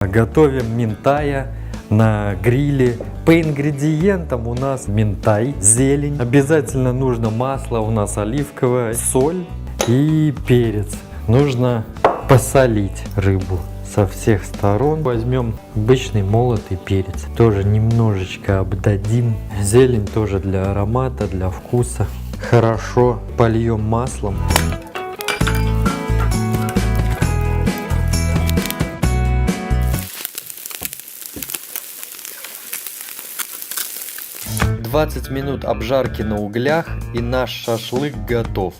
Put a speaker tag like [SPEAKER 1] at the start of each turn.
[SPEAKER 1] Готовим минтая на гриле. По ингредиентам у нас минтай, зелень. Обязательно нужно масло, у нас оливковое, соль и перец. Нужно посолить рыбу со всех сторон. Возьмем обычный молотый перец. Тоже немножечко обдадим. Зелень тоже для аромата, для вкуса. Хорошо польем маслом. «20 минут обжарки на углях, и наш шашлык готов».